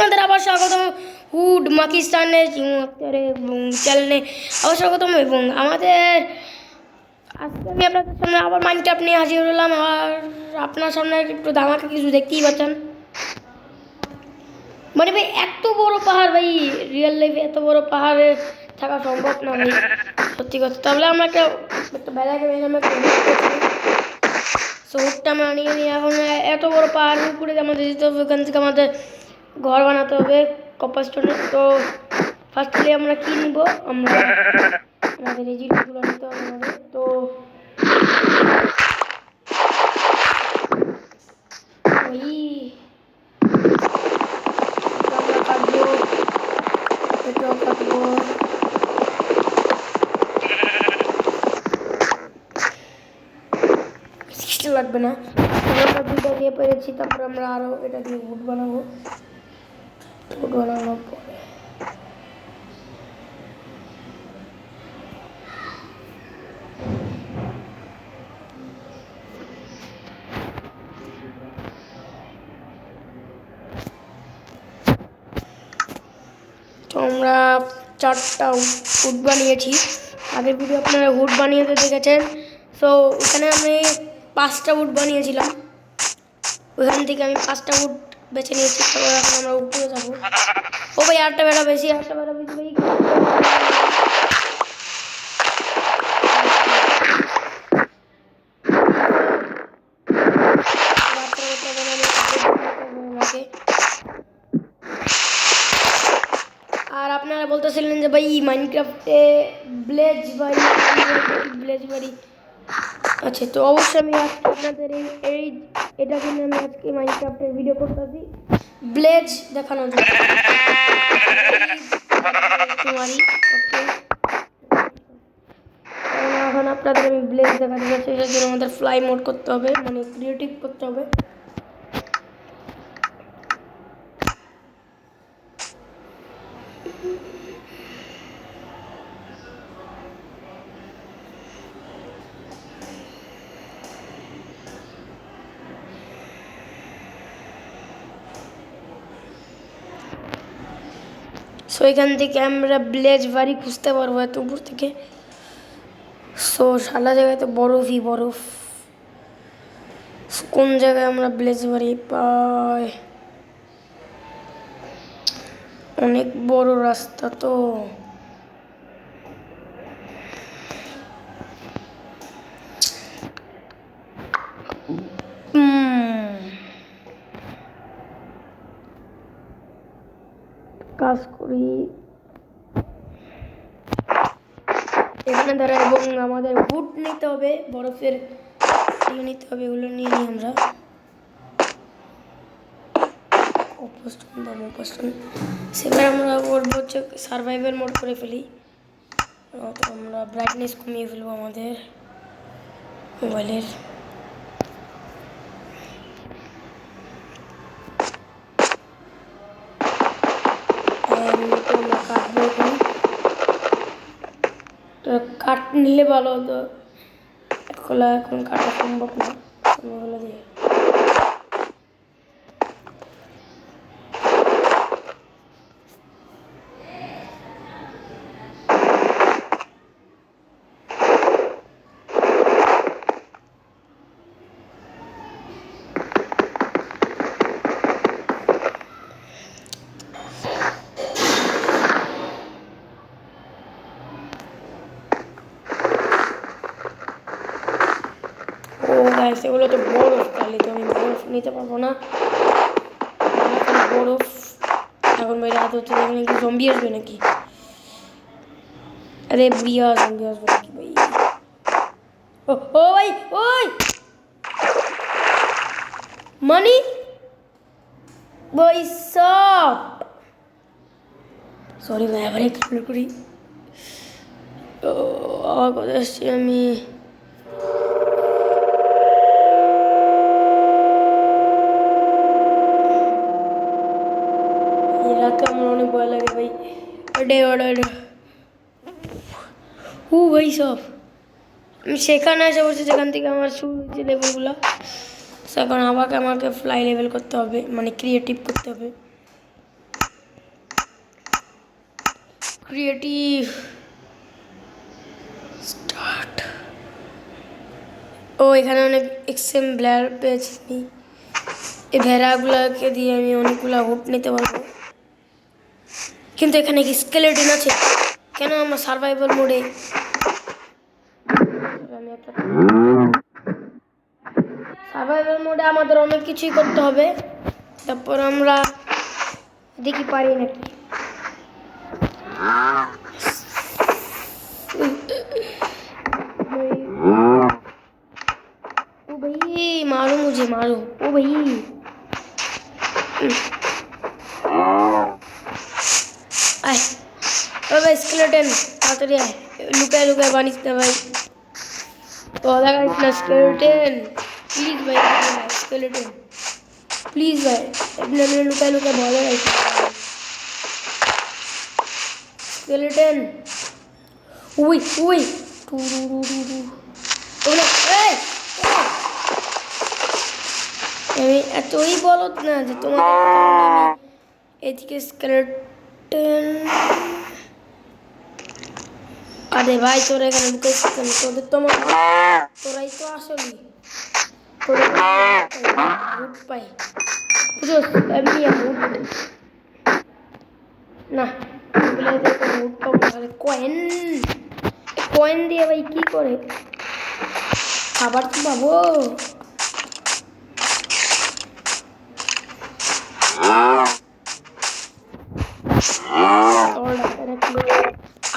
আপনাদের আবার স্বাগতম হুড পাকিস্তানের চ্যানেলে আবার স্বাগতম। এবং আমাদের আজকে আমি আপনাদের সামনে আবার মাইনক্রাফট নিয়ে হাজির হলাম। আর আপনার সামনে একটু ধামাকা কিছু দেখতেই পাচ্ছেন। মানে ভাই এত বড় পাহাড়, ভাই রিয়েল লাইফে এত বড় পাহাড়ে থাকা সম্ভব না ভাই, সত্যি কথা। তাহলে আমরা একটা বেলাকে হুডটা আমরা আনিয়ে নিই। এখন এত বড় পাহাড়ের উপরে আমাদের যেতে হবে, ওখান থেকে আমাদের ঘর বানাতে হবে কপার স্টোনে। তো ফার্স্টলি আমরা কি নিব, আমরা আমাদের এই জিনিসগুলো নিতে হবে আমাদের। তো ওই আমরা কাটবো, এটাও কাটবো। লাগবে না, আমরা দুটো দিয়ে পেরেছি। তারপর আমরা আরো এটা দিয়ে উড বানাবো। উড বানানোর পরে তো আমরা 4টা উড বানিয়েছি। আগের ভিডিও আপনারা উড বানিয়ে দেখেছেন। তো ওখানে আমি 5টা উড বানিয়েছিলাম, ওখান থেকে আমি 5টা উড বেছে নিয়েছি। তো এখন আমরা উপরে যাবো। ও ভাই 8টা বেড়া বেশি, 8টা বেড়া বেশি ভাই। আর আপনারা বলতেছিলেন যে ভাই মাইনক্রাফটে ব্লেজ বাড়ি। আচ্ছা, তো অবশ্যই আমি আজকে আপনাদের এটা কিনে আমি আজকে মাইনক্রাফটের ভিডিও করতেছি ব্লেজ দেখানোর জন্য। এখন আপনাদের আমি ব্লেজ দেখাতে যাচ্ছি। এটার জন্য আমাদের ফ্লাই মোড করতে হবে, মানে ক্রিয়েটিভ করতে হবে। সো এখান থেকে আমরা ব্লেজ বাড়ি খুঁজতে পারবো এত উপর থেকে। সো সারা জায়গায় তো বরফই বরফ। কোন জায়গায় আমরা ব্লেজ বাড়ি পাই? অনেক বড় রাস্তা তো। কাজ করি এখানে দ্বারা। এবং আমাদের বুট নিতে হবে, বরফের নিতে হবে, এগুলো নিয়ে নিই আমরা। সেবার আমরা বলবো হচ্ছে সার্ভাইভাল মোড করে ফেলি। তো আমরা ব্রাইটনেস কমিয়ে ফেলবো আমাদের মোবাইলের। কাঠ নিলে ভালো হতো, এখন কাটা সম্ভব না দিয়ে। সেগুলো তো বরফ, তাহলে তো আমি বরফ নিতে পারবো না। বরফ এখন ভাই রাত হচ্ছে, দেখলে কি জম্বি আসবে নাকি? আরে বুড়িয়া জম্বি আসবে নাকি ভাই? ও ভাই, ওই মানি ভাই সব সরি ভাই, আবার এক্সপ্লোর করি। আবার কথা আসছি আমি। রাতে আমার অনেক ভয় লাগে ভাই। ভাই সব আমি সেখানে এসে বলছি যেখান থেকে আমার শুরু হয়েছে লেভেলগুলো। এখন আমাকে ফ্লাই লেভেল করতে হবে, মানে ক্রিয়েটিভ করতে হবে। Creative start. ও এখানে অনেক এক্সেম্বলার পেয়েছি আমি। এই ভেড়াগুলোকে দিয়ে আমি অনেকগুলো হুট নিতে পারবো। কিন্তু এখানে কি স্কেলেটন আছে? কেন আমরা সার্ভাইভাল মোডে? আমি একটা সার্ভাইভাল মোডে আমাদের অনেক কিছুই করতে হবে। তারপর আমরা দেখি পারি নাকি। ओ भाई मारो मुझे मारो। ओ भाई आए भाई स्केलेटन ताड़ाताड़ी आए। लुकाए लुकाए बानिस ना भाई। पौधा का इतना स्केलेटन प्लीज भाई स्केलेटन प्लीज भाई अपने अपने लुकाए लुकाए पौधा का स्केलेटन। उई उई टू टू टू टू ओले ए আমি এতই বলত না যে তোমাদের কারণে আমি এদিকে স্কেলেটন। আরে ভাই তোরা এখানে ঢুকে তোদের তোমার তোরাই তো আসলি হুট পাই বুঝো এমনি হুট না এগুলো হুট পাবো তাহলে কয়েন কয়েন দিয়ে ভাই কি করে খাবার তো পাবো।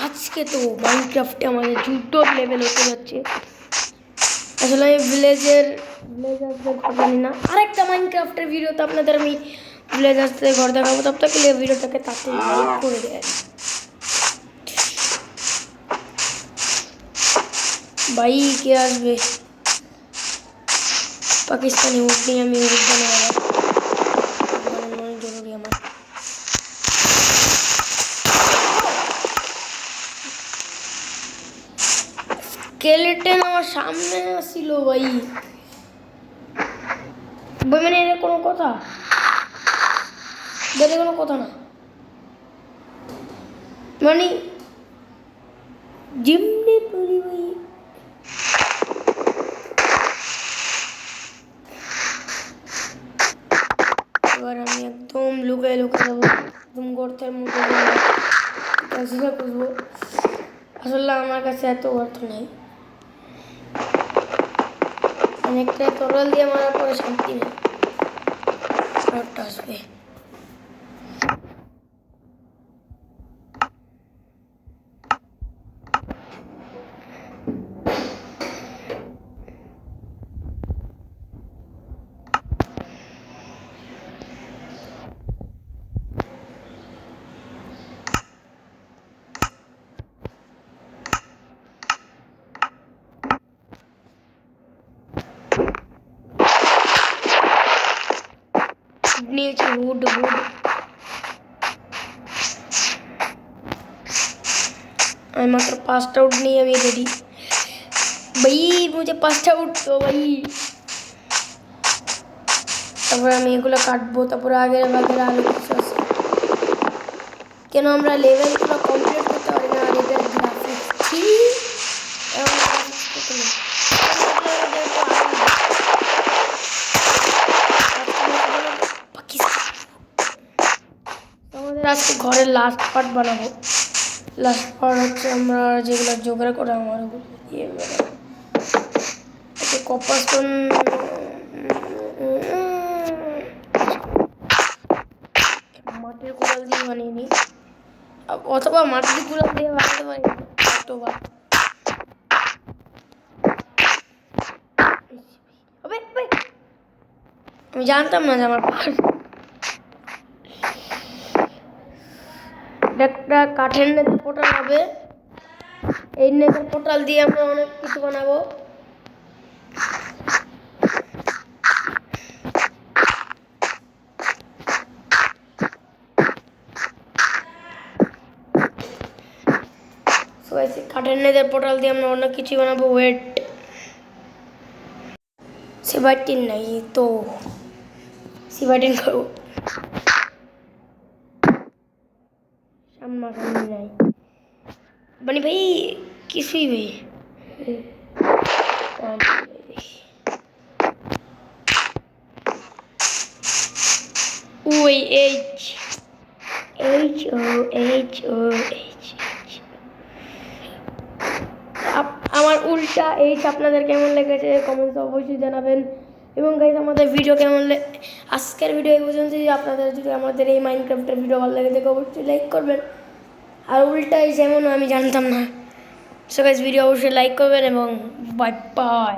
আজকে তো মাইনক্রাফটে আমাদের যুদ্ধর লেভেল হতে যাচ্ছে। আসলে আমি ভিলেজার্সদের ঘর জানি না। আরেকটা মাইনক্রাফটের ভিডিওতে আপনাদের আমি ভিলেজার্সদের ঘর দেখাবো। তব তক ভিডিওটাকে তাড়াতাড়ি লাইক করে দেয় ভাই। কে আসবে? পাকিস্তানি উঠ নিয়ে আমি উঠ বানাবো জরুরি আমার। স্কেলেটন আমার সামনে আসছিল ভাই। বই মানে এর কোনো কথা বেড়ে কোনো কথা না মানে জিমনি পড়ি ভাই। এবার আমি একদম লুকায় লুকায় যাবো একদম গর্তের মধ্যে খুঁজবো। আসলে আমার কাছে এত অর্থ নেই। অনেকটা তরল দিয়ে মারার পরে শান্তি নেই। আসবে নিয়েছি হুড হুড। আমি মাত্র 5টা উড নিয়ে আমি রেডি ভাই। মুझे 5টা উড তো ভাই। তারপরে আমি এগুলো কাটবো। তারপরে আগের ভাগের আলো কিছু আছে কেন আমরা লেভেলগুলো কমপ্লিট করতে পারি না। আর এদের গ্রাফিক্স আমাদের আজকে ঘরের লাস্ট পার্ট বানাবো। লাস্ট পার্ট হচ্ছে আমরা যেগুলো জোগাড় করে আমার ওগুলো দিয়ে কপার স্টোন মাটির কুড়াল দিয়ে বানিয়ে নিই অথবা মাটির কুড়াল দিয়ে বানাতে পারি অথবা আমি জানতাম না যে আমার একটা কাঠের নেতার পোটাল হবে। এই নেতার পোটাল দিয়ে আমরা অনেক কিছু বানাবো। কাঠের নেতার পোটাল দিয়ে আমরা অনেক কিছু বানাবো। ওয়েট সিভাইটিন নাই তো সিভাইটিন করবো সামনাসামনি নাই। বানি ভাই কিছুই ভাই ওই H H O H O H আমার উল্টা এইচ আপনাদের কেমন লেগেছে কমেন্টে অবশ্যই জানাবেন। এবং গাইজ আমাদের ভিডিও কেমন আজকের ভিডিও এই পর্যন্ত। যদি আপনাদের যদি আমাদের এই মাইনক্রাফটের ভিডিও ভালো লাগে দেখে অবশ্যই লাইক করবেন। আর উল্টাই যেমন আমি জানতাম না। সো গাইজ ভিডিও অবশ্যই লাইক করবেন এবং বাই বাই।